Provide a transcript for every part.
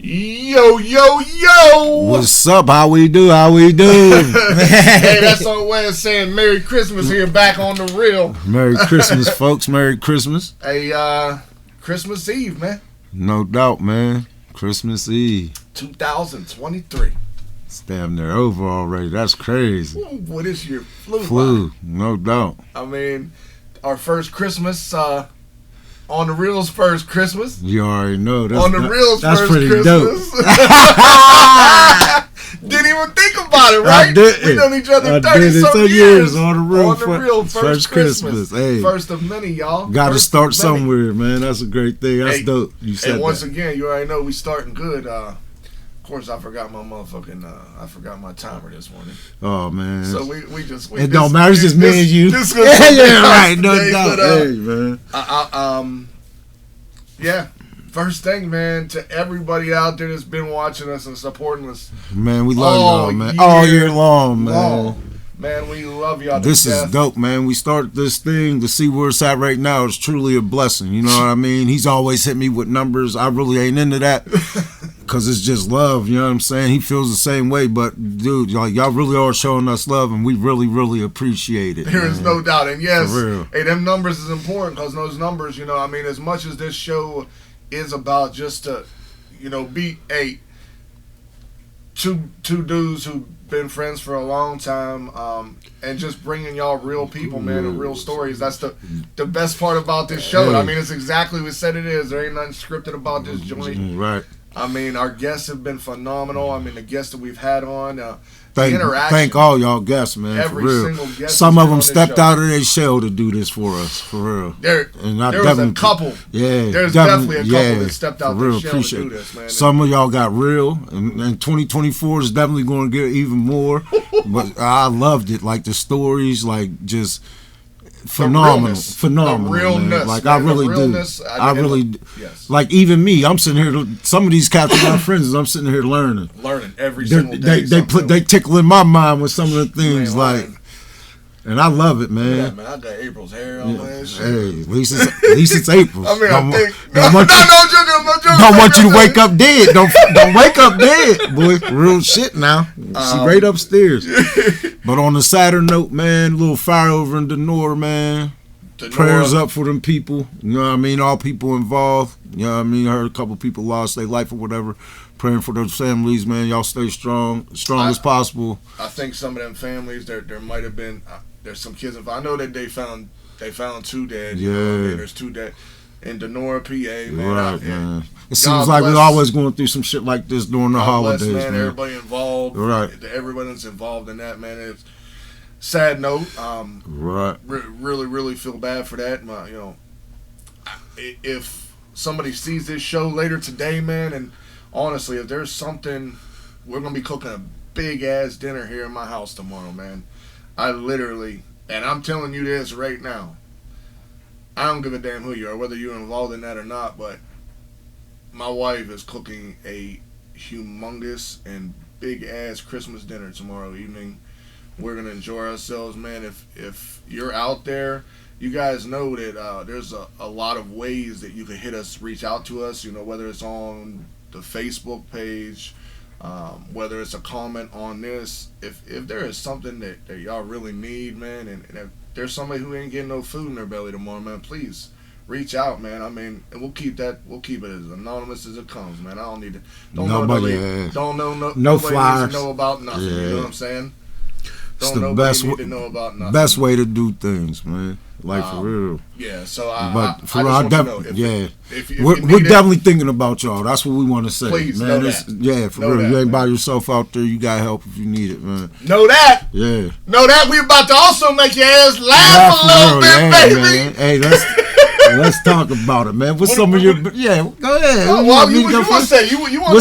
Yo, yo, yo! What's up? How we do? Hey, that's our way of saying Merry Christmas here, back on the real. Merry Christmas, folks. Merry Christmas. Hey, Christmas Eve, man. No doubt, man. Christmas Eve. 2023. It's damn near over already. That's crazy. Ooh, what is your flu? Flu, no doubt. I mean, our first Christmas, on the real's first Christmas. You already know. That's, on the real's that's first pretty Christmas. dope. Didn't even think about it, right? I didn't. We known each other 30-some years on the real, first Christmas. Hey, first of many, y'all. Got to start somewhere, man. That's a great thing. That's dope. You said and once that. again, you already know we starting good. Of course, I forgot my I forgot my timer this morning. Oh man. So we it don't matter. It's just me and you. Yeah, right. No doubt. But, hey, man. Yeah. First thing, man, to everybody out there that's been watching us and supporting us. Man, we love y'all, man. All year long, man. Man, we love y'all. This is dope, man. We started this thing to see where it's at right now. It's truly a blessing. You know what I mean? He's always hit me with numbers. I really ain't into that because it's just love. You know what I'm saying? He feels the same way. But, dude, y'all really are showing us love, and we really, really appreciate it. There is no doubt. And, yes, for real. Hey, them numbers is important because those numbers, you know, I mean, as much as this show is about just to, you know, be two dudes who've been friends for a long time, and just bringing y'all real people, man, and real stories. That's the best part about this show. I mean, it's exactly what we said it is. There ain't nothing scripted about this joint. Right. I mean, our guests have been phenomenal. I mean, the guests that we've had on, Thank all y'all guests, man. Every for real. single guest. Some of them stepped out of their shell to do this for us, for real. There was a couple. Yeah, there's definitely a couple that stepped out their shell appreciate to do this, man. Some of y'all got real, and 2024 is definitely going to get even more. But I loved it, like the stories, like just phenomenal. The realness, man. Like man, I really do. Yes. Like even me, I'm sitting here. Some of these cats are my friends. I'm sitting here learning every single day. They tickle in my mind with some of the things and I love it, man. Yeah, man, I got April's hair on my shit. Hey, at least it's April. I mean, I'm joking. Don't want you to wake up dead. Don't wake up dead, boy. Real shit now. She right upstairs. But on a sadder note, man, a little fire over in Denora, man. Prayers up for them people. You know what I mean? All people involved. You know what I mean? I heard a couple people lost their life or whatever. Praying for those families, man. Y'all stay strong as possible. I think some of them families, there might have been, there's some kids. I know that they found 2 dead. Yeah. You know what I mean? There's 2 dead in Denora, PA, man. Right, man. It seems like we're always going through some shit like this during the holidays, man. Everybody involved. Right. Everyone that's involved in that, man. It's sad note. Right. Really, really feel bad for that. You know, if somebody sees this show later today, man, and honestly, if there's something, we're going to be cooking a big-ass dinner here in my house tomorrow, man. I literally, and I'm telling you this right now, I don't give a damn who you are, whether you're involved in that or not, but my wife is cooking a humongous and big-ass Christmas dinner tomorrow evening. We're going to enjoy ourselves, man. If you're out there, you guys know that there's a lot of ways that you can reach out to us, you know, whether it's on the Facebook page, whether it's a comment on this. If there is something that y'all really need, man, and if there's somebody who ain't getting no food in their belly tomorrow, man, please reach out, man. I mean, and we'll keep it as anonymous as it comes, man. I don't need to. Nobody needs to know about nothing. Yeah. You know what I'm saying? It's the best way to know about nothing. Best way to do things, man. Like for real. Yeah. So we're definitely thinking about y'all. That's what we want to say. Please, man. Know for real. You ain't by yourself out there. You got help if you need it, man. Know that. Yeah. Know that. We about to also make your ass laugh a little bit, baby. Man. Hey, let's talk about it, man. What's some of your go ahead. You want to say you want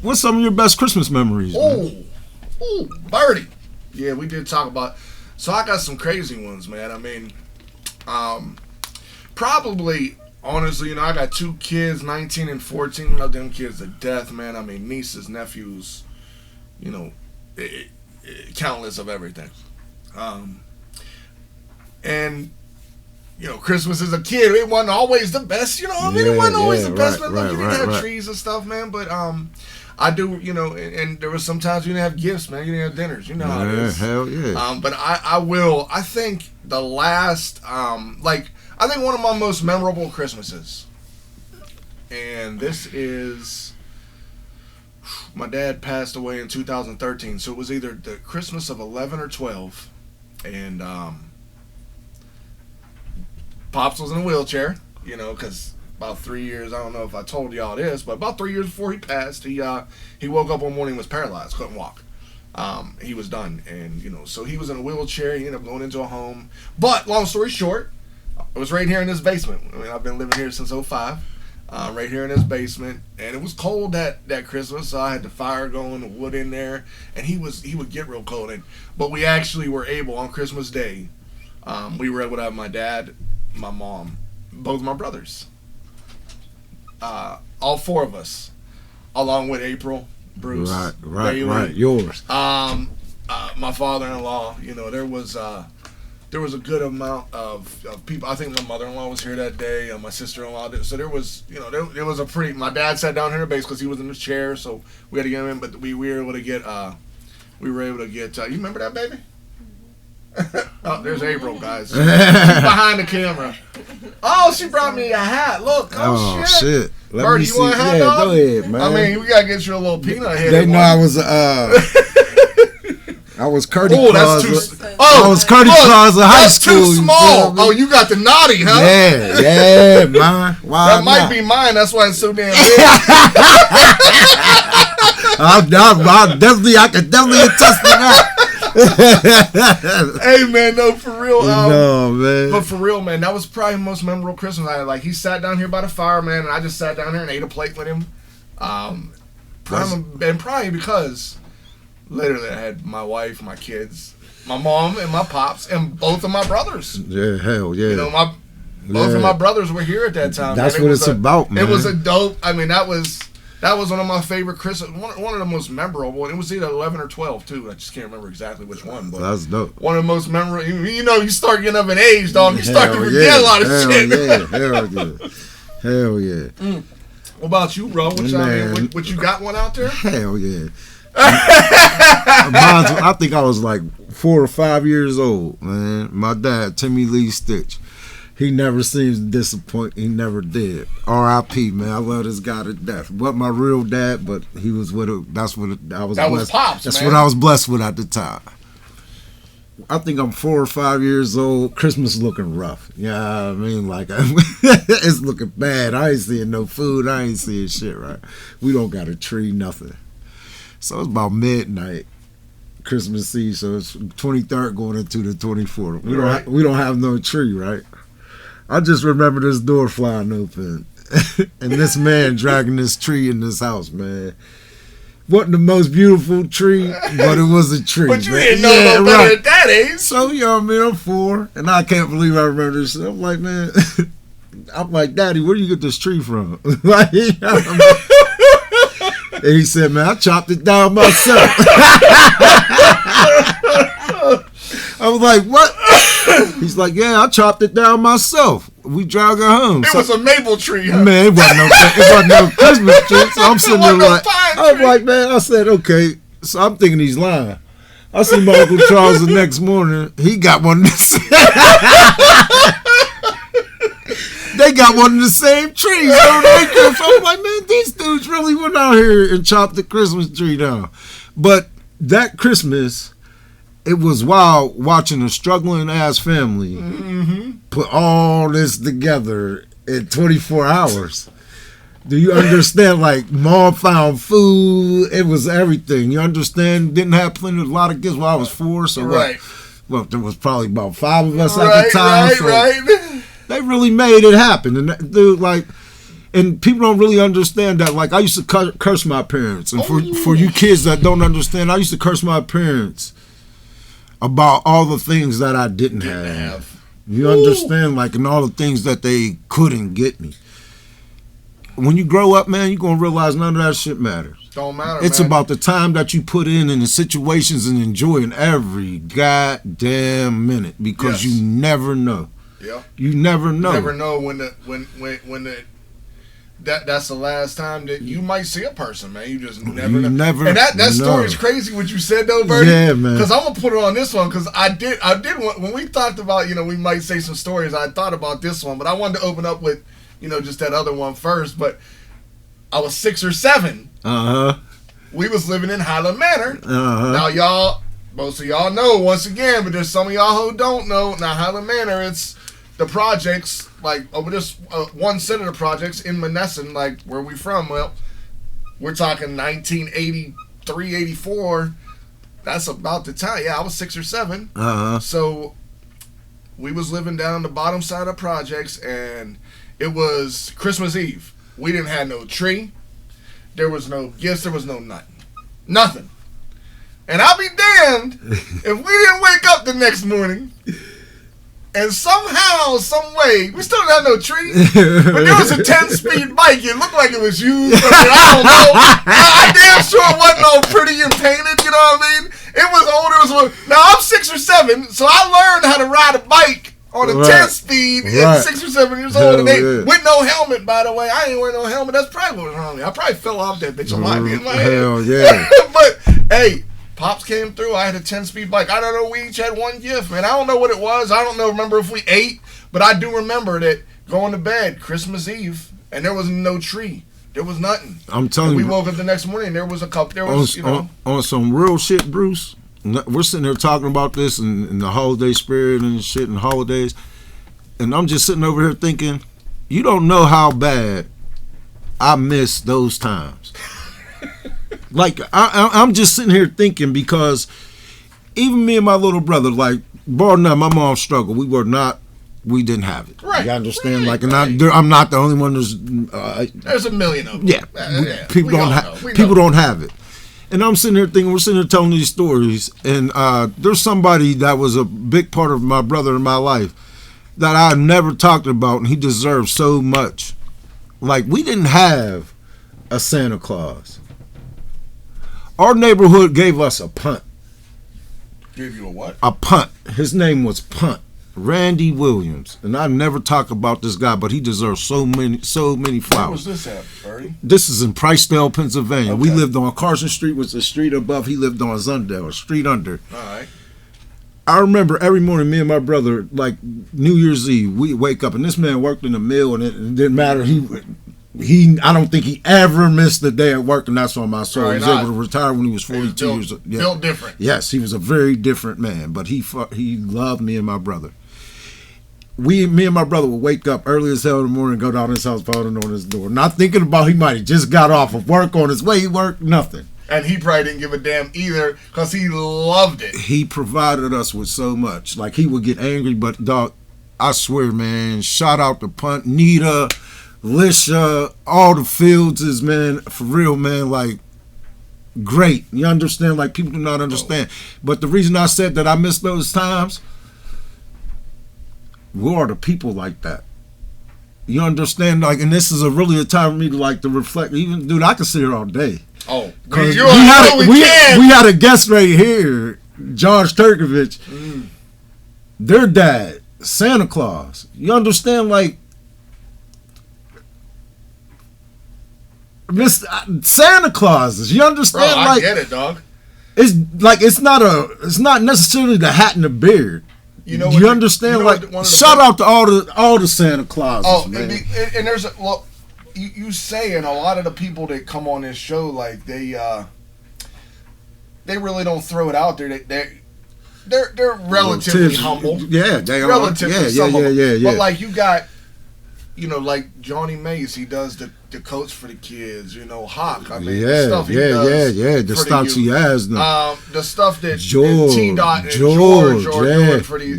What's some of your best Christmas memories? Ooh, Birdie. Yeah, we did talk about. So I got some crazy ones, man. I mean, probably, honestly, you know, I got 2 kids, 19 and 14. Love them kids to death, man. I mean, nieces, nephews, you know, countless of everything. And Christmas as a kid, it wasn't always the best. It wasn't always the best. You didn't have trees and stuff, man. But I do, and there was sometimes you didn't have gifts, man. You didn't have dinners. You know how it is. Hell yeah. But I think the last, I think one of my most memorable Christmases, and this is, my dad passed away in 2013, so it was either the Christmas of 11 or 12, and Pops was in a wheelchair, because about 3 years, I don't know if I told y'all this, but about 3 years before he passed, he woke up one morning and was paralyzed, couldn't walk. He was done, and so he was in a wheelchair. He ended up going into a home. But long story short, I was right here in this basement. I mean, I've been living here since 2005. Right here in this basement, and it was cold that Christmas, so I had the fire going, the wood in there, and he would get real cold. But we actually were able on Christmas Day. We were able to have my dad, my mom, both my brothers, all four of us, along with April, Bruce, right, yours. My father-in-law. There was a good amount of people. I think my mother-in-law was here that day, and my sister-in-law did. So there was, there was a pretty. My dad sat down here in the base because he was in the chair, so we had to get him in. But we were able to get. You remember that baby? Oh, there's April, guys. She's behind the camera. Oh, she brought me a hat. Look. Oh shit. Birdie, you want a hat, dog? Go ahead, man. I mean, we gotta get you a little peanut head. They know I was I was Curdy Claus. I was Curdy Claus in high school. That's too small. Oh, you got the naughty, huh? Yeah, man. Why that might be mine. That's why it's so damn big. I could definitely attest to that. Hey, man, no, for real. No, man. But for real, man, that was probably the most memorable Christmas. He sat down here by the fire, man, and I just sat down here and ate a plate with him. Probably because later I had my wife, my kids, my mom, and my pops, and both of my brothers. Yeah, hell yeah. Both of my brothers were here at that time. That's what it's about, man. It was a dope. I mean, that was one of my favorite Christmas. One of the most memorable. It was either 11 or 12 too. I just can't remember exactly which one. But that's dope. One of the most memorable. You start getting up in age, dog. You start to forget a lot of shit. Hell yeah. What about you, bro? What you got one out there? Hell yeah. I think I was like 4 or 5 years old, man. My dad, Timmy Lee Stitch, he never seems to disappoint. He never did. R.I.P. Man, I love this guy to death. Wasn't my real dad, but he was with it. That's what I was. That was Pops. That's what I was blessed with at the time. I think I'm 4 or 5 years old. Christmas looking rough. Yeah, I mean, like it's looking bad. I ain't seeing no food. I ain't seeing shit. Right? We don't got a tree, nothing. So it's about midnight, Christmas Eve. So it's 23rd going into the 24th. We don't have no tree, right? I just remember this door flying open, and this man dragging this tree in this house, man. Wasn't the most beautiful tree, but it was a tree. But you didn't know no better at that age. So I'm 4, and I can't believe I remember this. I'm like, man, Daddy, where do you get this tree from? And he said, man, I chopped it down myself. I was like, what? He's like, yeah, I chopped it down myself. We dragged her home. It was a maple tree. Huh? Man, it wasn't no Christmas tree. So I'm sitting there like, I'm like, man, I said, okay. So I'm thinking he's lying. I see my Uncle Charles the next morning. He got one of the They got one of the same trees. So I'm like, man, these dudes really went out here and chopped the Christmas tree down. But that Christmas, it was wild watching a struggling ass family put all this together in 24 hours. Do you understand? Like, mom found food. It was everything. You understand? Didn't have a lot of gifts while I was 4. So right. Well, there was probably about 5 of us at the time. Right. They really made it happen. And dude, like, and people don't really understand that. Like, I used to curse my parents. And for you kids that don't understand, I used to curse my parents about all the things that I didn't have. You understand? Like, and all the things that they couldn't get me. When you grow up, man, you're going to realize none of that shit matters. Don't matter, It's about the time that you put in the situations and enjoying every goddamn minute because you never know. Yeah. You never know. You never know when that's the last time that you might see a person, man. You just never know. And that story is crazy what you said though, Bertie. Yeah, man. Because I'm gonna put it on this one because I did when we talked about, we might say some stories, I thought about this one, but I wanted to open up with, just that other one first. But I was 6 or 7. We was living in Highland Manor. Now most of y'all know once again, but there's some of y'all who don't know. Now Highland Manor, it's the projects, like over this one set of the projects in Monessen, like where we from. Well, we're talking 1983, 84. That's about the time. Yeah, I was 6 or 7. So we was living down the bottom side of projects, and it was Christmas Eve. We didn't have no tree. There was no gifts. There was no nothing. And I'll be damned if we didn't wake up the next morning and somehow, some way, we still didn't have no tree, but there was a 10-speed bike. It looked like it was used. I don't know. I damn sure it wasn't all pretty and painted, you know what I mean? It was old. Now, I'm 6 or 7, so I learned how to ride a bike on a 10-speed at 6 or 7 years old. With no helmet, by the way. I ain't wearing no helmet. That's probably what was wrong with me. I probably fell off that bitch. In my head. Hell yeah. But, hey, Pops came through. I had a 10-speed bike. I don't know. We each had one gift, man. I don't know what it was. I don't know. Remember if we ate, but I do remember that going to bed Christmas Eve, and there was no tree. There was nothing. I'm telling you. We woke up the next morning. There was a couple. There was, on some real shit, Bruce. We're sitting there talking about this and the holiday spirit and shit and holidays, and I'm just sitting over here thinking, you don't know how bad I miss those times. Like, I'm just sitting here thinking, because even me and my little brother, like, bar none, my mom struggled. We didn't have it. Right. You understand? Right. Like, and I'm not the only one there's a million of them. Yeah. People don't have it. And I'm sitting here thinking, we're sitting here telling these stories, and there's somebody that was a big part of my brother in my life that I never talked about, and he deserves so much. Like, we didn't have a Santa Claus. Our neighborhood gave us a punt. Gave you a what? A punt. His name was Punt. Randy Williams. And I never talk about this guy, but he deserves so many flowers. Where was this at, Bertie? This is in Pricedale, Pennsylvania. Okay. We lived on Carson Street, was the street above. He lived on Zundale, a street under. All right. I remember every morning, me and my brother, like New Year's Eve, we wake up, and this man worked in the mill, and it didn't matter. I don't think he ever missed a day at work, and that's on my soul. He was able to retire when he was 42 years old. Yeah. Built different. Yes, he was a very different man, but he loved me and my brother. Me and my brother would wake up early as hell in the morning and go down his house, pounding on his door, not thinking about he might have just got off of work, on his way to work, nothing. And he probably didn't give a damn either, because he loved it. He provided us with so much. Like, he would get angry, but dog, I swear, man, shout out to Punt, Nita, Lisha, all the Fieldses, man, for real, man, like, great. You understand? Like, people do not understand. But the reason I said that I miss those times, we are the people like that. You understand? Like, and this is really a time for me to, like, to reflect. Even, dude, I can sit here all day. Oh, because we had a guest right here, Josh Turkovich. Their dad, Santa Claus. You understand? Like, Santa Clauses. You understand? Bro, I get it, dog. It's like it's not necessarily the hat and the beard. You understand? Shout out to all the Santa Clauses. Oh, man. And there's you say, and a lot of the people that come on this show, like they really don't throw it out there. They're relatively humble. Yeah, they are. Relatively yeah. But like you got, like Johnny Mace, he does the coats for the kids. Hawk. I mean, the stuff he does. The stuff he has now. The stuff that George, T-Dot and George are doing for these.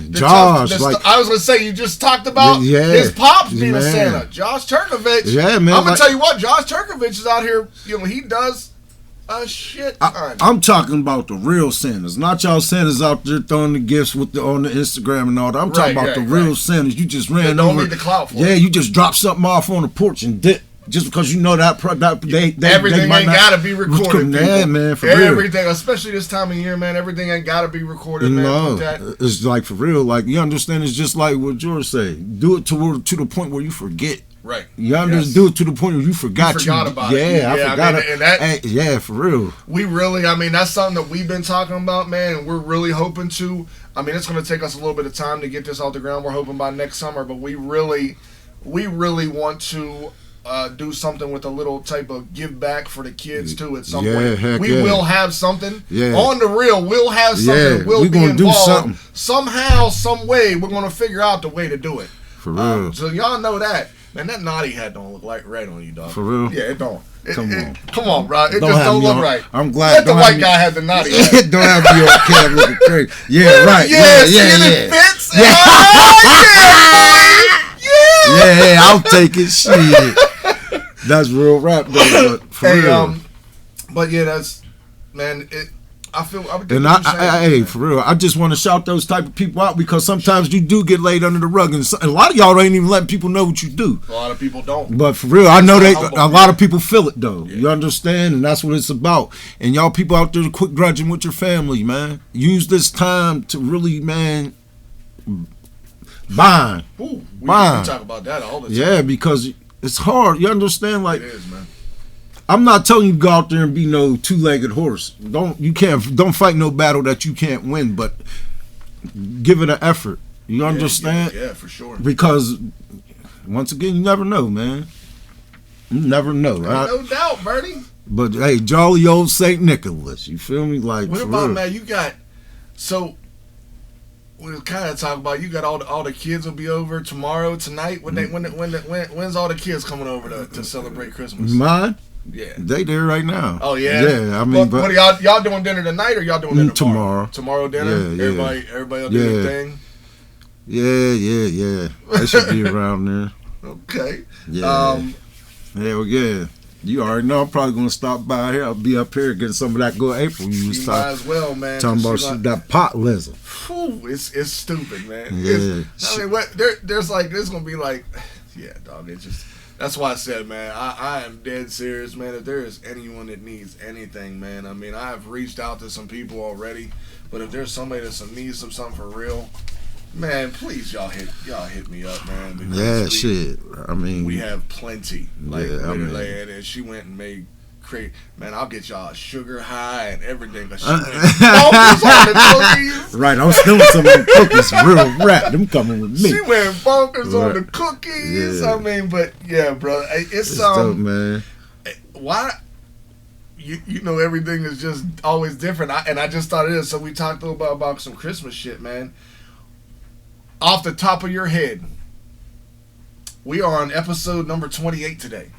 Josh. I was gonna say, you just talked about his pops being a Santa. Josh Turkovich. Yeah, man. I'm gonna tell you what, Josh Turkovich is out here. He does a shit ton. I'm talking about the real Santas, not y'all Santas out there throwing the gifts on the Instagram and all that. I'm talking about the real Santas. You just ran over. Don't need the clout for it. You just dropped something off on the porch and dip. just because you know that everything might ain't not, gotta be recorded. Yeah, man, for everything, real. especially this time of year, man. Everything ain't gotta be recorded, man. No, it's like for real. Like you understand, it's just like what George say. Do it to the point where you forget. Right. You understand? Do it to the point where you forgot. About it. Yeah, I forgot it. And that, yeah, for real. We really, I mean, that's something that we've been talking about, man. And we're really hoping to. I mean, it's going to take us a little bit of time to get this off the ground. We're hoping by next summer, but we really want to do something with a little type of give back for the kids too. At some point, we will have something on the real. We'll have something. Yeah, we'll be involved do something somehow, some way. We're going to figure out the way to do it. For real. So y'all know that. Man, that naughty hat don't look like right on you, dog. For real? Yeah, it don't. Come on, bro. It just don't look right. I'm glad. Let the white guy have the naughty hat. Don't have me on camera looking crazy. Yeah, right. Yeah. It fits. Yeah. Yeah, I'll take it. Shit. That's real rap, though. But for real. But yeah, that's, man, I feel. Hey, for real, I just want to shout those type of people out because sometimes you do get laid under the rug, and a lot of y'all ain't even letting people know what you do. A lot of people don't. But for real, I know a lot of people feel it though. Yeah. You understand, and that's what it's about. And y'all people out there, quit grudging with your family, man. Use this time to really, man, bond. We talk about that all the time. Yeah, because it's hard. You understand, like. It is, man. I'm not telling you go out there and be no two-legged horse. Don't fight no battle that you can't win, but give it an effort. You understand? Yeah, for sure. Because once again, you never know, man. You never know. No doubt, Bernie. But hey, jolly old St. Nicholas. You feel me? Like what about real. Man? You got so. We'll kind of talk about you got all the kids will be over tomorrow, tonight. When's all the kids coming over to celebrate Christmas? Mine. Yeah, they there right now. Oh yeah, yeah. I mean, but what are y'all doing dinner tonight or y'all doing dinner tomorrow? Tomorrow dinner. Yeah. Everybody will do their thing. Yeah. They should be around there. Okay. Yeah. Hell yeah. You already know I'm probably gonna stop by here. I'll be up here getting some of that good April. You might as well, man. Talking about that pot lizard. Whew, it's stupid, man. Yeah. I mean, there's gonna be like, yeah, dog. It's just. That's why I said, man, I am dead serious, man. If there is anyone that needs anything, man, I mean, I have reached out to some people already, but if there's somebody that needs something for real, man, please y'all hit me up, man. Yeah, shit. I mean, we have plenty. Like, yeah, literally, and she went and made. Man, I'll get y'all a sugar high and everything. She went bonkers on the cookies. Right, I'm stealing some of them cookies. Real rap. Them coming with me. She went bonkers on the cookies. Yeah. I mean, but yeah, bro, it's dope, man. Why? You know, everything is just always different. I just thought it is. So we talked a little bit about some Christmas shit, man. Off the top of your head, we are on episode number 28 today.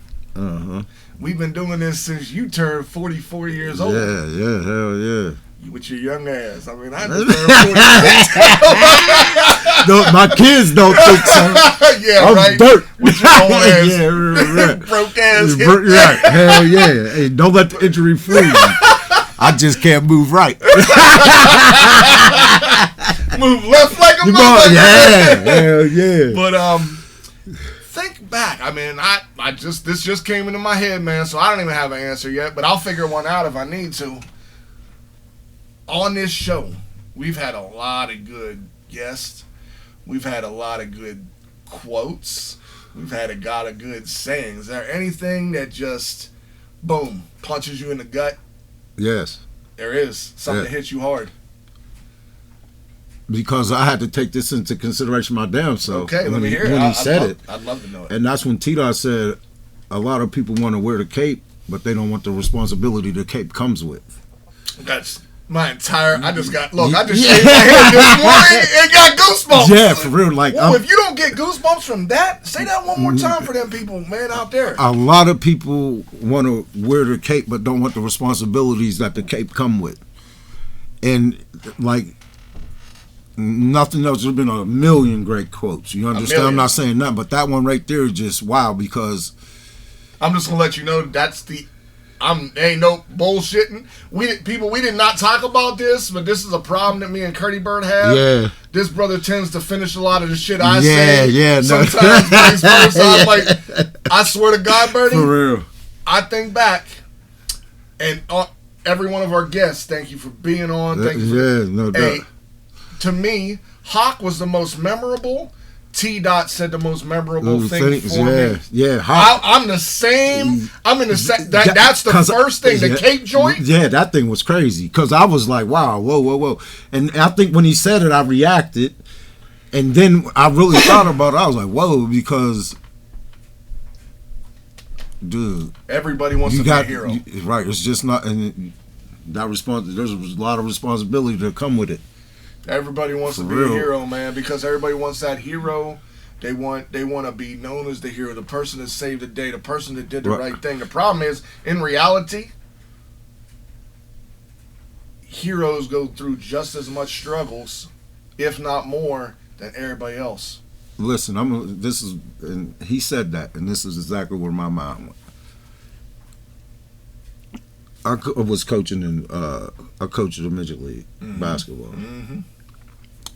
We've been doing this since you turned 44 years old. Yeah, hell yeah. With your young ass. I mean, I just turned 46. No, my kids don't think so. Yeah, I'm right. Dirt. With your old ass. Yeah, right. Broke ass. Right. Hell yeah. Hey, don't let the injury fool you. I just can't move right. Move left like a motherfucker. Yeah, hell yeah. But think back. I mean, this just came into my head, man. So I don't even have an answer yet, but I'll figure one out if I need to. On this show, we've had a lot of good guests. We've had a lot of good quotes. We've had a lot of good sayings. Is there anything that just, boom, punches you in the gut? Yes. There is. Something that hits you hard. Because I had to take this into consideration my damn self. Okay, let me hear it. When he said it. I'd love to know it. And that's when T-Dot said, a lot of people want to wear the cape, but they don't want the responsibility the cape comes with. That's my entire, I just shaved my head this morning and got goosebumps. Yeah, for real. Like, if you don't get goosebumps from that, say that one more time for them people, man, out there. A lot of people want to wear the cape, but don't want the responsibilities that the cape come with. And, like, nothing else. There's been a million great quotes. You understand? I'm not saying that, but that one right there is just wow, because I'm just going to let you know that's the ain't no bullshitting. We did not talk about this, but this is a problem that me and Curdy Bird have. Yeah. This brother tends to finish a lot of the shit I say. Yeah, no. Sometimes vice versa. I'm like, I swear to God, Birdie. For real. I think back, and every one of our guests, thank you for being on. Thank you. Yeah, no doubt. Hey, to me, Hawk was the most memorable. T-Dot said the most memorable thing for me. Yeah, I'm the same. I'm in the same. That's the first thing. The Cape joint. Yeah, that thing was crazy. Because I was like, wow, whoa. And I think when he said it, I reacted. And then I really thought about it. I was like, whoa, because, dude. Everybody wants to be a hero. Right. It's just not. And there's a lot of responsibility to come with it. Everybody wants to be a hero, man, because everybody wants that hero. They want to be known as the hero, the person that saved the day, the person that did the right thing. The problem is, in reality, heroes go through just as much struggles, if not more, than everybody else. Listen, and he said that, and this is exactly where my mind went. I was coaching I coached the midget league basketball,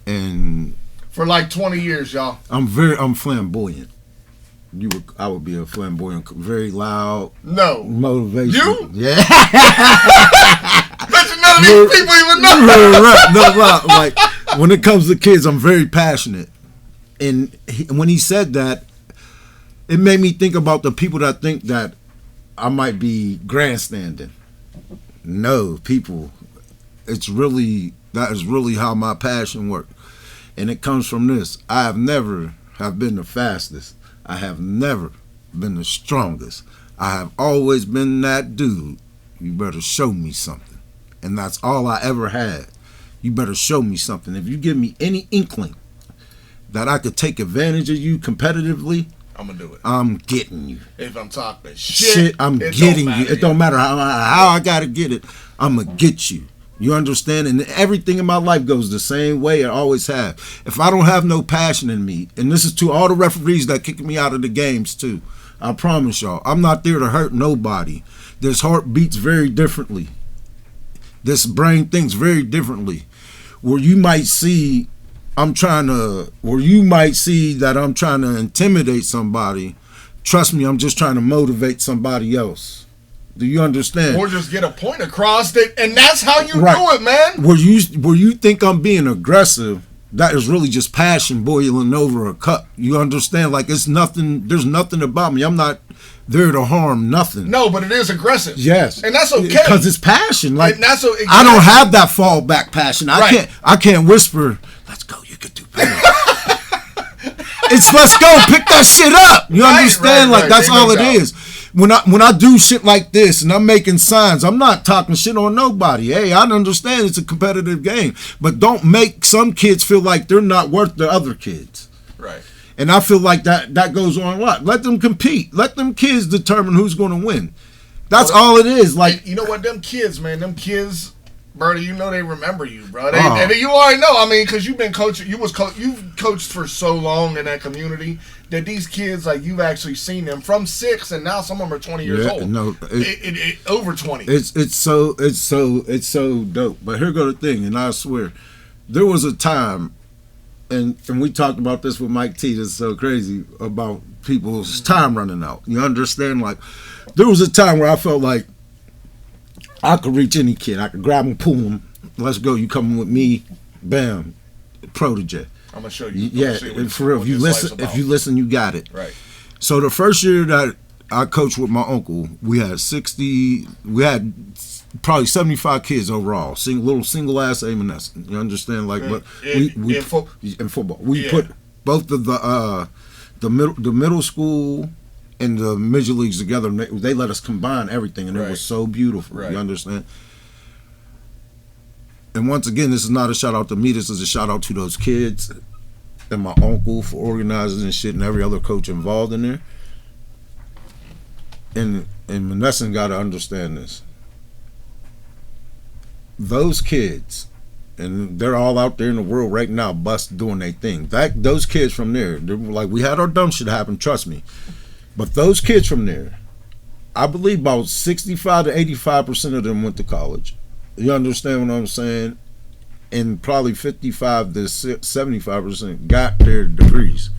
and for like 20 years, y'all. I'm flamboyant. I would be a flamboyant, very loud. No motivation. You? Yeah. Bet you none of these people even know. No, like when it comes to kids, I'm very passionate, and when he said that, it made me think about the people that think that I might be grandstanding. No, people, that is really how my passion works. And it comes from this. I have never been the fastest. I have never been the strongest. I have always been that dude. You better show me something. And that's all I ever had. You better show me something. If you give me any inkling that I could take advantage of you competitively, I'm gonna do it. I'm getting you. If I'm talking shit, I'm getting you. It don't matter how I gotta get it. I'm gonna get you. You understand? And everything in my life goes the same way it always have. If I don't have no passion in me, and this is to all the referees that kick me out of the games too, I promise y'all, I'm not there to hurt nobody. This heart beats very differently. This brain thinks very differently. Where you might see that I'm trying to intimidate somebody, trust me, I'm just trying to motivate somebody else. Do you understand? Or just get a point across it, and that's how you do it, man. Where you think I'm being aggressive, that is really just passion boiling over a cup. You understand? Like there's nothing about me. I'm not there to harm nothing. No, but it is aggressive. Yes. And that's okay. Because it's passion. Like and that's exactly. I don't have that fallback passion. I can't whisper, let's go, you could do better. It's let's go, pick that shit up. You understand? Like that's all it is. When I do shit like this and I'm making signs, I'm not talking shit on nobody. Hey, I understand it's a competitive game, but don't make some kids feel like they're not worth the other kids. Right. And I feel like that goes on a lot. Let them compete. Let them kids determine who's going to win. That's all it is. Like you know what, them kids, Bertie, you know they remember you, bro. And you already know. I mean, because you've been coaching. You've coached for so long in that community that these kids, like you've actually seen them from 6, and now some of them are 20 years old. No, over 20. It's so dope. But here go the thing, and I swear, there was a time, and we talked about this with Mike T. That's so crazy about people's time running out. You understand? Like there was a time where I felt like I could reach any kid. I could grab him, pull him. Let's go. You coming with me? Bam, protege. I'm gonna show you. Yeah, and for real. If you listen, you got it. Right. So the first year that I coached with my uncle, we had probably 75 kids overall. Little single ass A&S. You understand? Like, but in football, we put both of the middle school and the midget leagues together. And they let us combine everything, and it was so beautiful. Right. You understand? And once again, this is not a shout out to me. This is a shout out to those kids and my uncle for organizing and shit, and every other coach involved in there. And Monessen got to understand this. Those kids, and they're all out there in the world right now, doing their thing. Those kids from there, like we had our dumb shit happen. Trust me. But those kids from there, I believe about 65 to 85% of them went to college. You understand what I'm saying? And probably 55 to 75% got their degrees.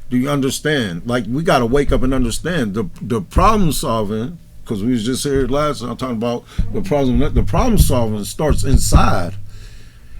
Do you understand? Like, we got to wake up and understand the problem solving, because we was just here last time talking about the problem solving starts inside.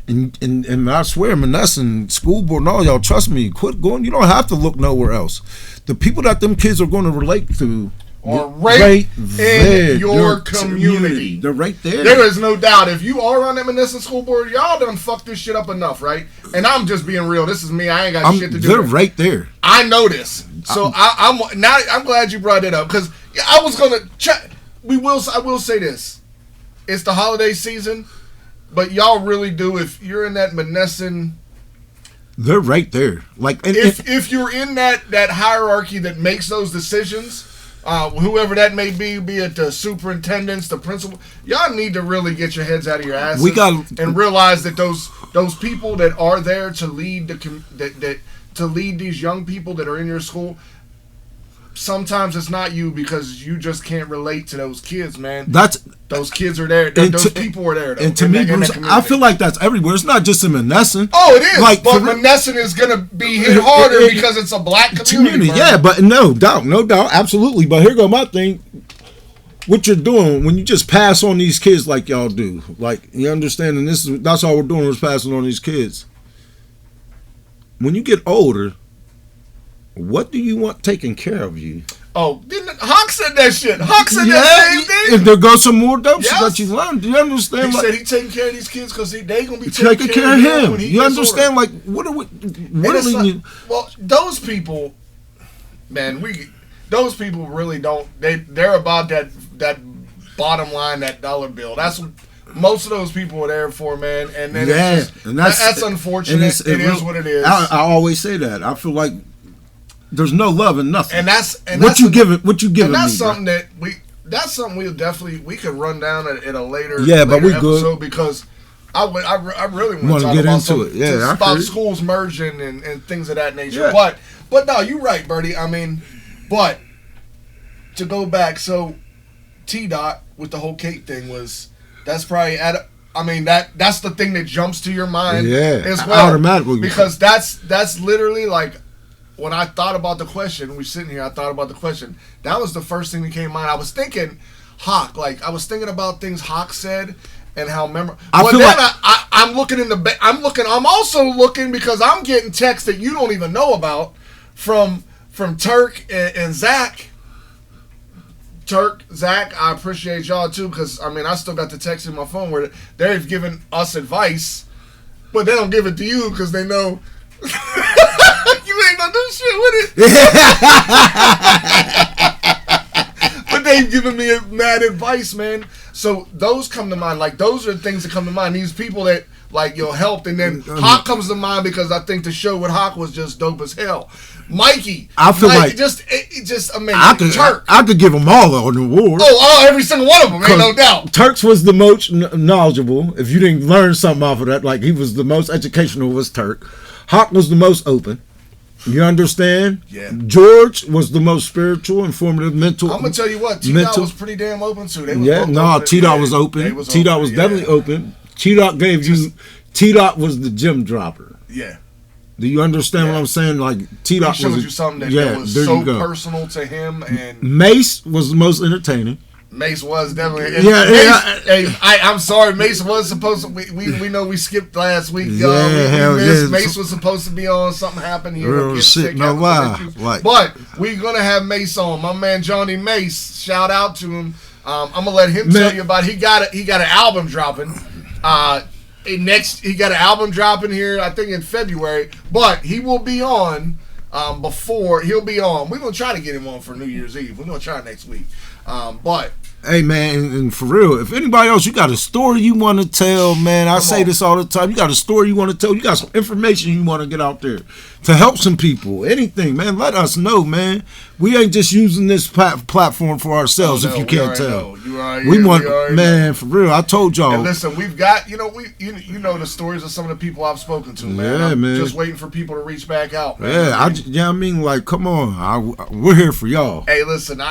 And I swear, Monessen, school board, and all y'all, trust me, quit going. You don't have to look nowhere else. The people that them kids are going to relate to are right in your community. They're right there. There is no doubt. If you are on that Monessen school board, y'all done fucked this shit up enough, right? And I'm just being real. This is me. I ain't got shit to do. They're right there. I know this. So I'm glad you brought it up, because I was gonna check. I will say this. It's the holiday season, but y'all really do. If you're in that Monessen, they're right there. Like, if you're in that hierarchy that makes those decisions, whoever that may be it the superintendents, the principal, y'all need to really get your heads out of your asses and realize that those people that are there to lead to lead these young people that are in your school, sometimes it's not you, because you just can't relate to those kids, man. Those kids are there. Those people are there. Though, and to me, Bruce, I feel like that's everywhere. It's not just in Monessen. Oh, it is. Like, but Monessen is going to be hit harder because it's a black community. Yeah, but no doubt, absolutely. But here go my thing. What you're doing when you just pass on these kids like y'all do, like, you understand, and that's all we're doing is passing on these kids. When you get older, what do you want taken care of you? Oh, Hawk said that shit. Hawk said that same thing. If there goes some more dope shit that you learn, do you understand? He said he taking care of these kids because they gonna be taking care of him. You understand? Older. Like, what are we? Well, those people, man, those people really don't. They're about that bottom line, that dollar bill. That's what most of those people are there for, man. And then that's unfortunate. It is what it is. I always say that. I feel like there's no love in nothing. And that's what you give it. And that's something that that's something we could run down at a later but we episode, good, because I really want to talk get about into it. Yeah, about schools merging and things of that nature. Yeah. But no, you're right, Bertie. I mean, but to go back, so T-Dot with the whole Kate thing that's probably that's the thing that jumps to your mind as well, automatically, because that's literally like, when I thought about the question, we sitting here, I thought about the question. That was the first thing that came to mind. I was thinking Hawk. Like, I was thinking about things Hawk said and how memorable. But then I'm looking I'm also looking because I'm getting texts that you don't even know about from Turk and Zach. Turk, Zach, I appreciate y'all too, because I still got the text in my phone where they've given us advice, but they don't give it to you because they know you ain't gonna do shit with it. But they've given me mad advice, man. So those come to mind. Like, those are the things that come to mind. These people that, like, helped. And then Hawk comes to mind because I think the show with Hawk was just dope as hell. Mikey, I feel like just amazing. Turk, I could give them all an award. Oh, every single one of them, ain't no doubt. Turks was the most knowledgeable. If you didn't learn something off of that, like, he was the most educational, was Turk. Hawk was the most open. You understand? Yeah. George was the most spiritual, informative, mental. I'm gonna tell you what, T-Dot was pretty damn open too. T-Dot was open. T-Dot was definitely open. T-Dot T-Dot was the gym dropper. Yeah. Do you understand what I'm saying? Like, T-Dot showed you something that was so personal to him. And Mace was the most entertaining. Mace was definitely. I'm sorry. Mace was supposed to. We know we skipped last week, y'all. Yeah, we missed. Mace was supposed to be on. Something happened here. Real shit. No lie. But we're gonna have Mace on. My man Johnny Mace. Shout out to him. I'm gonna let him tell you about. He got an album dropping. He got an album dropping here, I think in February. But he will be on. He'll be on. We're gonna try to get him on for New Year's Eve. We're gonna try next week. But hey, man, and for real, if anybody else, you got a story you want to tell, man, I say this all the time. You got a story you want to tell. You got some information you want to get out there to help some people. Anything, man, let us know, man. we ain't just using this platform for ourselves. If you can't tell, we want, man, for real. I told y'all. And listen, we've got you know the stories of some of the people I've spoken to, man. Yeah, I'm man. just waiting for people to reach back out, man. Yeah, I mean, like, come on, we're here for y'all. Hey, listen,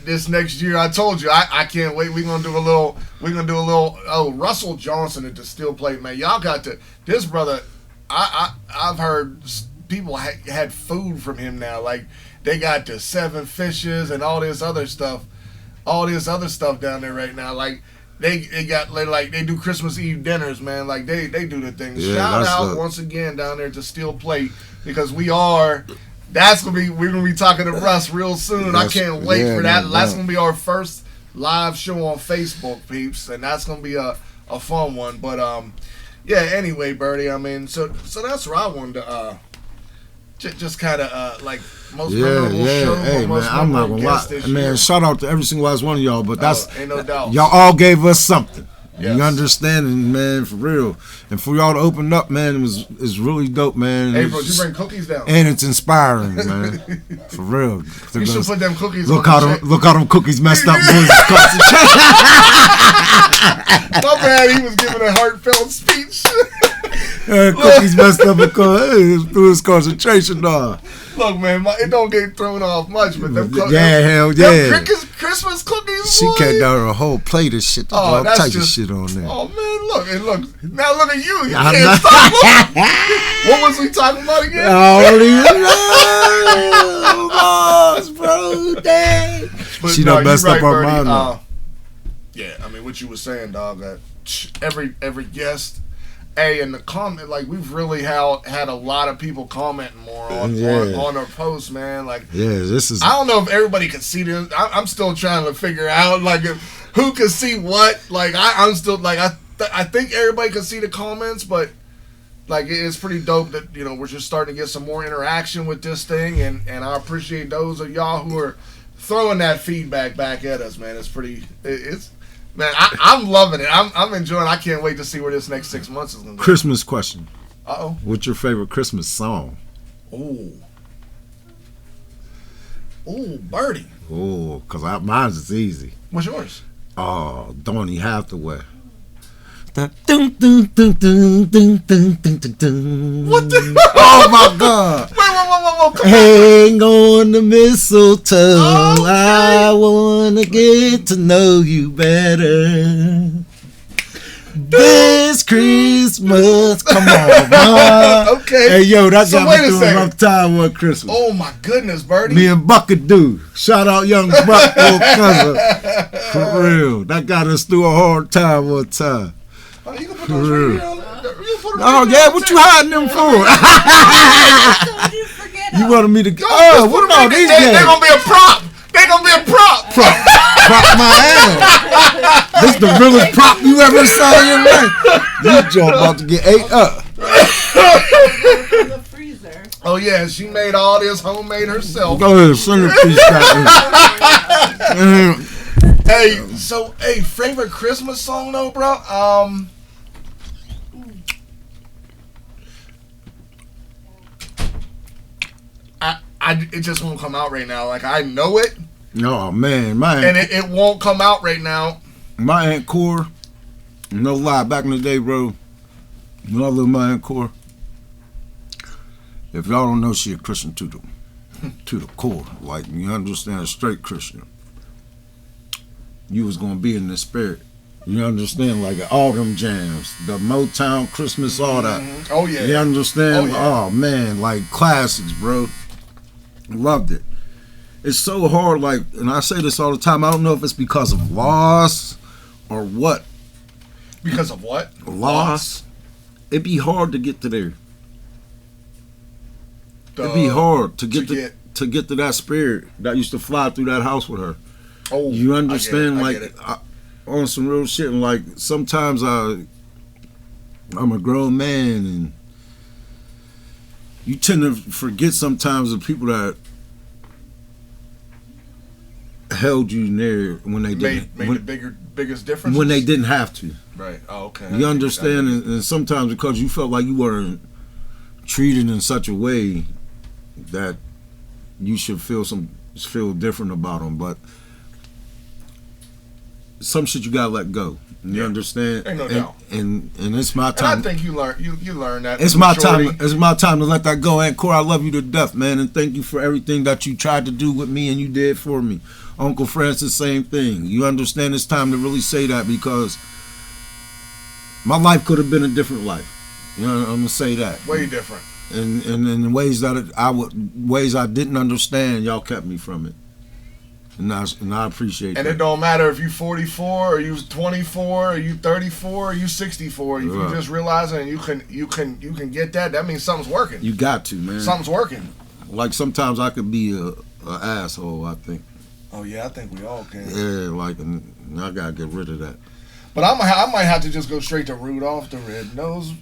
this next year, I told you, I can't wait. We're gonna do a little. Oh, Russell Johnson at the Steel Plate, man. Y'all got to this brother. I've heard people had food from him now, like. They got the 7 fishes and all this other stuff down there right now. Like they do Christmas Eve dinners, man. Like they do the thing. Yeah, Shout out once again down there to Steel Plate because we're gonna be talking to Russ real soon. I can't wait for that. That's gonna be our first live show on Facebook, peeps, and that's gonna be a fun one. But yeah. Anyway, Birdie, I mean, so that's where I wanted to just kind of like. Most memorable show. Hey, man, I'm not gonna lie. Man, shout out to every single last one of y'all. But that's ain't no doubt. Y'all all gave us something. Yes. You understand, man, for real. And for y'all to open up, man, is really dope, man. Hey, bro, you bring cookies down. And it's inspiring, man. For real. You should put them cookies look on how them cookies messed up boys' concentration. My bad, he was giving a heartfelt speech. Cookies messed up through his concentration, dog. Look, man, it don't get thrown off much, but them cookies. Yeah, hell yeah. Them Christmas cookies, she boy. came down a whole plate of shit. All types of shit on there. Oh, man, look. Now look at you. You can't stop. What was we talking about again? Bro, dang. She no, done messed up our Birdie. mind. Yeah, I mean, what you were saying, dog, that every guest... Hey, in the comment, like we've really had a lot of people commenting more on our posts, man. Like, this is. I don't know if everybody can see this. I'm still trying to figure out like who can see what. Like, I'm still like I think everybody can see the comments, but like it's pretty dope that we're just starting to get some more interaction with this thing, and I appreciate those of y'all who are throwing that feedback back at us, man. Man, I'm loving it. I'm enjoying it. I can't wait to see where this next 6 months is going to go. Christmas question. Uh-oh. What's your favorite Christmas song? Ooh, Birdie. Oh, because mine's is easy. What's yours? Oh, Donny Hathaway. What the? Oh, my God. Wait. Hang on the mistletoe. Okay. I want to get to know you better. This Christmas. Come on, man. Okay. Hey, yo, that So got wait me a through a second. rough time one Christmas. Oh, my goodness, Birdie. Me and Buckadoo. Shout out young Buck, old cousin. For real. That got us through a hard time one time. Oh, you can put those right here on there. Oh, yeah, what you hiding them for? You wanted me to go. Oh, what about these guys? They're going to be a prop. They're going to be a prop. Prop my ass. This the realest prop you ever saw in your life. You joke about to get ate up. From the freezer. Oh, yeah, she made all this homemade herself. Go ahead, centerpiece. Hey, favorite Christmas song though, bro? It just won't come out right now. Like I know it. No, man, and it won't come out right now. My Aunt Core, no lie, back in the day, bro, when I lived my Aunt Core, if y'all don't know, she a Christian to the core. Like, you understand, a straight Christian. You was gonna be in the spirit. You understand, like all them jams, the Motown Christmas, all that. Oh yeah. You understand? Oh, yeah. Oh man, like classics, bro. Loved it. It's so hard, like, and I say this all the time. I don't know if it's because of loss or what. Because of what? Loss. It'd be hard to get to there. It'd be hard to get to that spirit that used to fly through that house with her. Oh, you understand? I get it. On some real shit, and like sometimes I'm a grown man, and you tend to forget sometimes the people that held you there when they didn't made the biggest difference when they didn't have to. Right. Oh, okay. You understand, and sometimes because you felt like you weren't treated in such a way that you should feel some just feel different about them. But some shit you gotta let go. You understand? Ain't no doubt. And it's my time. And I think you learn that. It's my time. It's my time to let that go. And Corey, I love you to death, man, and thank you for everything that you tried to do with me and you did for me. Uncle Francis, same thing. You understand? It's time to really say that because my life could have been a different life. You know, I'm gonna say that. Way different. And in ways that ways I didn't understand, y'all kept me from it. And I appreciate that. And it don't matter if you 44 or you 24 or you 34 or you 64. If you just realize it and you can get that, that means something's working. You got to, man. Something's working. Like sometimes I could be a asshole, I think. Oh yeah, I think we all can. Yeah, like I gotta get rid of that. But I might have to just go straight to Rudolph the Red-Nosed.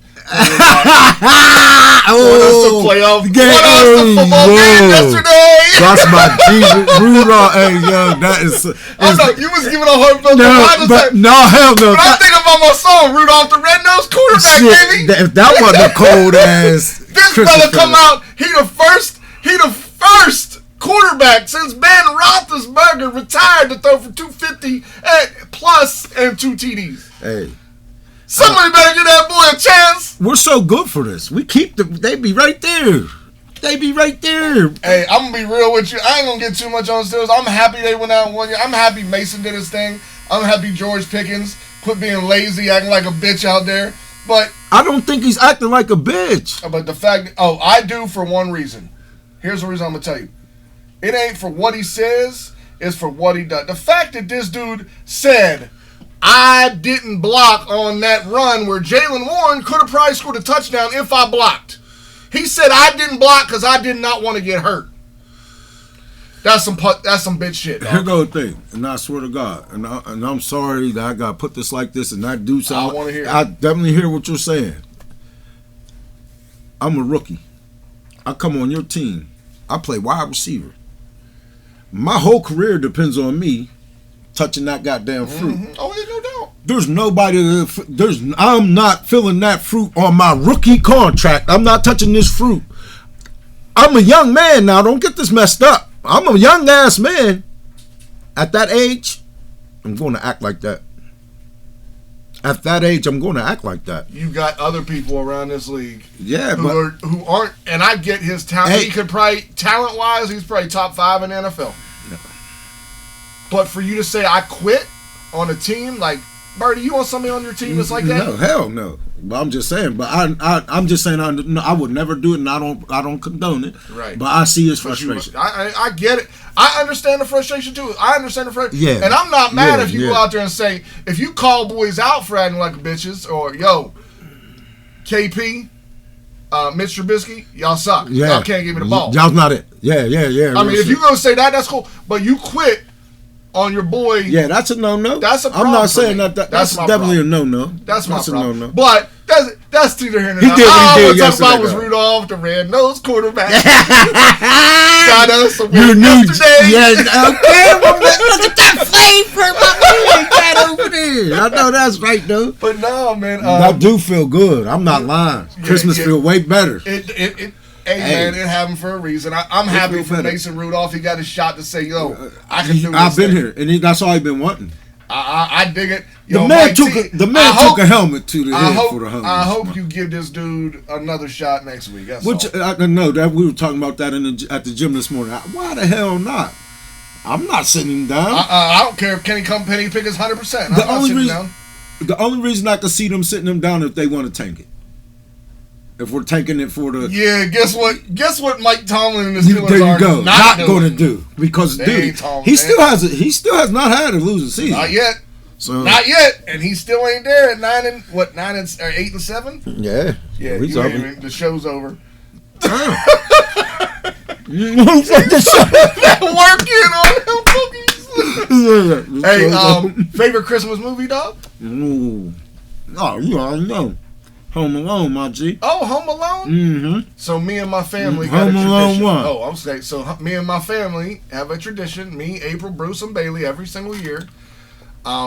Oh, playoff. Game. What else the football game yesterday? That's my Jesus. Rudolph. Hey, yo, that is. I know you was giving a heartfelt. No, hell no. But I think about my song, Rudolph the Red-Nosed quarterback, baby. If that wasn't a cold ass. This brother come out. He the first quarterback since Ben Roethlisberger retired to throw for 250 plus and 2 TDs. Hey. Somebody better give that boy a chance. We're so good for this. We keep they be right there. They be right there. Hey, I'm going to be real with you. I ain't going to get too much on Steelers. I'm happy they went out 1 year. I'm happy Mason did his thing. I'm happy George Pickens quit being lazy, acting like a bitch out there. But I don't think he's acting like a bitch. But the fact, I do for one reason. Here's the reason I'm going to tell you. It ain't for what he says, it's for what he does. The fact that this dude said, I didn't block on that run where Jaylen Warren could have probably scored a touchdown if I blocked. He said, I didn't block because I did not want to get hurt. That's some bitch shit, dog. Here go the thing, and I swear to God, and I'm sorry that I got to put this like this and not do something. I want to hear it. I definitely hear what you're saying. I'm a rookie. I come on your team. I play wide receiver. My whole career depends on me touching that goddamn fruit. Mm-hmm. Oh, there's no doubt. There's nobody. I'm not filling that fruit on my rookie contract. I'm not touching this fruit. I'm a young man now. Don't get this messed up. I'm a young ass man. At that age, I'm going to act like that. At that age, I'm going to act like that. You got other people around this league, yeah, who aren't, and I get his talent. Hey, he could probably, talent-wise, he's probably top 5 in the NFL. No. But for you to say I quit on a team, like, Birdie, you want somebody on your team that's like that? No, hell no. But I'm just saying. But I'm just saying I would never do it, and I don't condone it. Right. But I see his frustration. I get it. I understand the frustration too. I understand the frustration. Yeah. And I'm not mad if you go out there and say, if you call boys out for acting like bitches, or yo, KP, Mitch Trubisky, y'all suck. Yeah. Y'all can't give me the ball. Y'all's not it. Yeah. I mean, if you gonna say that, that's cool. But you quit on your boy. Yeah, that's a no-no. That's a problem. I'm not saying that. That's definitely a no-no. That's my problem. A no-no. But that's neither here nor there. He did what he did yesterday. All I was talking about was Rudolph the Red-Nosed quarterback. Got us a win yesterday. Yeah, okay. Well, look at that flavor my got over there. I know that's right, though. But no, man. I do feel good. I'm not lying. Christmas feel way better. Hey, man, it happened for a reason. I'm happy for Mason Rudolph. He got a shot to say, yo, I can do this. I've been here, and that's all he's been wanting. I dig it. Yo, the man took a helmet to the head for the Hummers. I hope you give this dude another shot next week. That's all. I know that we were talking about that at the gym this morning. Why the hell not? I'm not sitting him down. I don't care if Kenny pick his 100%. I'm not sitting down. The only reason I can see them sitting him down if they want to tank it. If we're taking it for the guess what Mike Tomlin and the Steelers are not going to do, because dude, he still has not had a losing season. Not yet. So not yet, and he still ain't there at 8 and 7. Yeah. The show's over. Working on them cookies. Hey, favorite Christmas movie, dog? Ooh. Oh, you already know. Home Alone, my G. Oh, Home Alone? Mm-hmm. So me and my family got a tradition. Home Alone 1. Oh, I'm saying, so me and my family have a tradition. Me, April, Bruce, and Bailey every single year.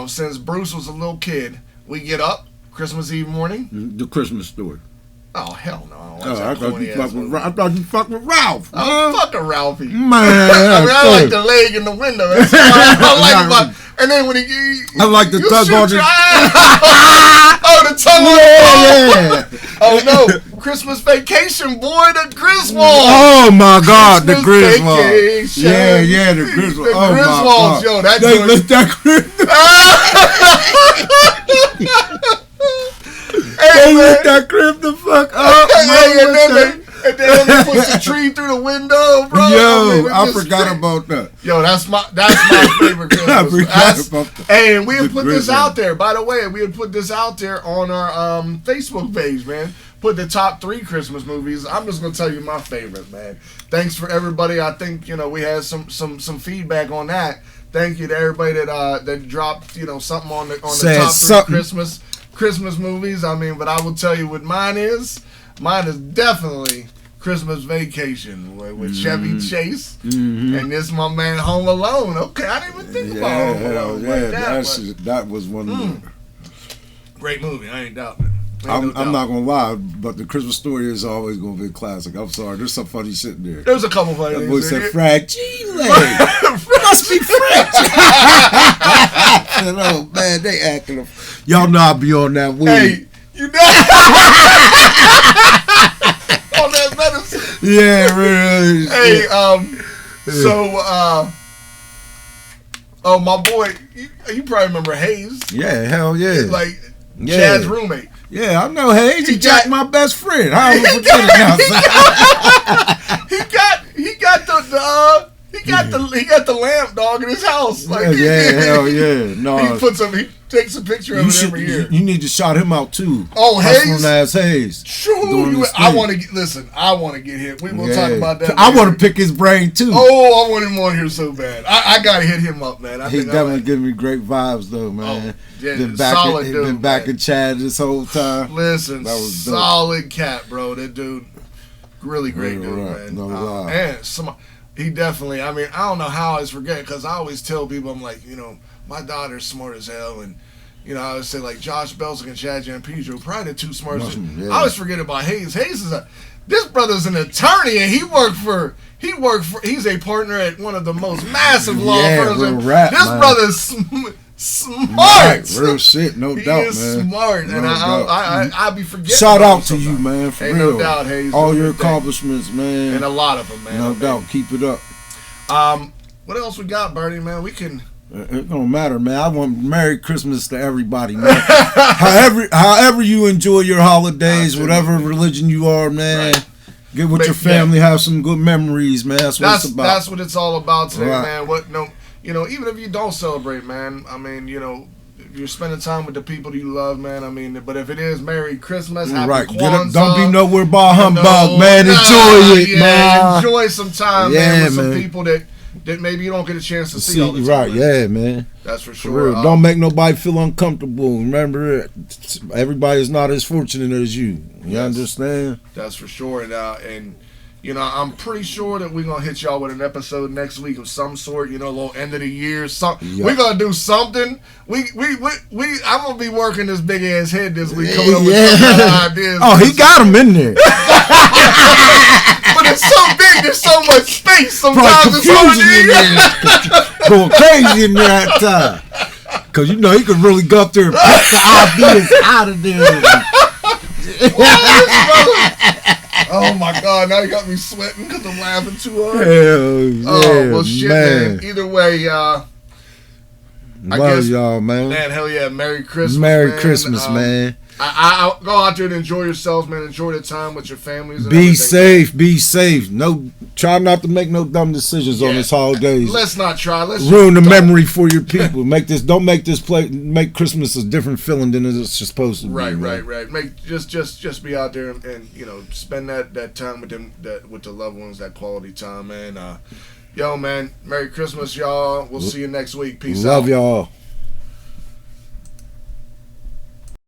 Since Bruce was a little kid, we get up Christmas Eve morning. The Christmas story. Oh hell no! I don't watch I that thought corny you ass fucked with movie. Ralph. I thought you fucked with Ralph. Oh, fuck a Ralphie. Man, I like the leg in the window. That's what I like about. And then when I like the tug on your the. oh, the tug on the. Yeah. Oh no! Christmas Vacation, boy, the Griswolds. Oh my God, the Christmas Griswolds. Vacation. Yeah, the Griswolds. The Oh Griswolds, my God. yo, that They joint- lit that Christmas. Hey, They man. lit that crib the fuck up. Hey, man, and then what they put the tree through the window, bro. Yo, it I just forgot crazy. about that. Yo, that's my favorite Christmas. I forgot about that. Hey, and we had The put this Griswolds. out there. By the way, we had put this out there on our Facebook page, man. Put the top 3 Christmas movies. I'm just gonna tell you my favorite, man. Thanks for everybody. I think we had some feedback on that. Thank you to everybody that dropped something on the Said top 3 something. Christmas movies. I mean, but I will tell you what mine is. Mine is definitely Christmas Vacation with Chevy Chase, and this my man Home Alone. Okay, I didn't even think about Yeah, Home hell Alone yeah. like that. That was one of the. Great movie. I ain't doubting it. I'm not gonna lie, but the Christmas Story is always gonna be a classic. I'm sorry, there's some funny shit in there. There's a couple funny That things boy in said it. fragile. Must be French. Oh man, they acting. Y'all know I be on that weed. Hey, you know. On that medicine. Yeah, really. Hey, oh my boy, you probably remember Hayes, Yeah, hell yeah. like Yeah. Chad's roommate. Yeah, I know Hayes. He He jacked got- my best friend. How am I forgetting now? He got the lamp dog in his house. Like Yeah, hell yeah. No, he takes a picture of it every year. You need to shout him out too. Oh, Hayes? Hustling ass Hayes. Sure, Doing his I thing. want to listen. I want to get hit. We will Yeah. talk about that. I later. want to pick his brain too. Oh, I want him on here so bad. I gotta hit him up, man. I He think I definitely like- giving me great vibes though, man. yeah, been solid dude, been back man. in Chad this whole time. Listen, That was dope. solid cat, bro. That dude, really great Yeah, dude, right. man. No lie. And he definitely. I mean, I don't know how I always forget because I always tell people, I'm like, my daughter's smart as hell, and I always say like Josh Belzic and Chad Jampedro, probably the two smartest. Yeah. I always forget about Hayes. Hayes is this brother's an attorney, and he's a partner at one of the most massive law firms. real And rap, this man. brother's smart. Right, real shit, no He doubt, is man. smart, No and doubt. I be forgetting. Shout about out him to you, sometimes. man. For Ain't real. no doubt, Hayes. All doing your good thing. accomplishments, man. And a lot of them, man. No doubt. Keep it up. What else we got, Bernie? Man, we can. It don't matter, man. I want Merry Christmas to everybody, man. however you enjoy your holidays, whatever religion you are, man. Right. Get with But, your family, have some good memories, man. That's what it's about. That's what it's all about today, Right. man. Even if you don't celebrate, man. I mean, if you're spending time with the people you love, man. I mean, but if it is Merry Christmas, Happy Right. Kwanzaa, Don't be nowhere by humbug, no, man. nah, Enjoy it, yeah, man. Enjoy some time, Yeah, man, with some man. people that maybe you don't get a chance to see all the time. Right, man. yeah, man. That's for For sure. real. Don't make nobody feel uncomfortable. Remember, everybody's not as fortunate as you. You Yes. understand? That's for sure. And I'm pretty sure that we're gonna hit y'all with an episode next week of some sort. A little end of the year. Yeah. We're gonna do something. I'm gonna be working this big ass head this week, coming up with some kind of ideas. Oh, he got him in there. But it's so big. There's so much space. Sometimes Probably it's hard confusing in to there. Going crazy in there at time. Because, he could really go up there and pick the ideas out of there. Oh my God! Now you got me sweating because I'm laughing too hard. Hell yeah, Oh well, shit, man. Either way, I Love guess- y'all, man. man, hell yeah, Merry Christmas, Merry man. Christmas, man. I go out there and enjoy yourselves, man. Enjoy the time with your families. And Be everything. safe, be safe. No, try not to make no dumb decisions on Yeah. this holidays. Let's not try. Let's Ruin the just don't. memory for your people. Don't make Christmas a different feeling than it's supposed to be. Right, man. right. Make just be out there and spend that time with them, with the loved ones, that quality time, man. Yo, man, Merry Christmas, y'all. We'll see you next week. Peace out. Love y'all.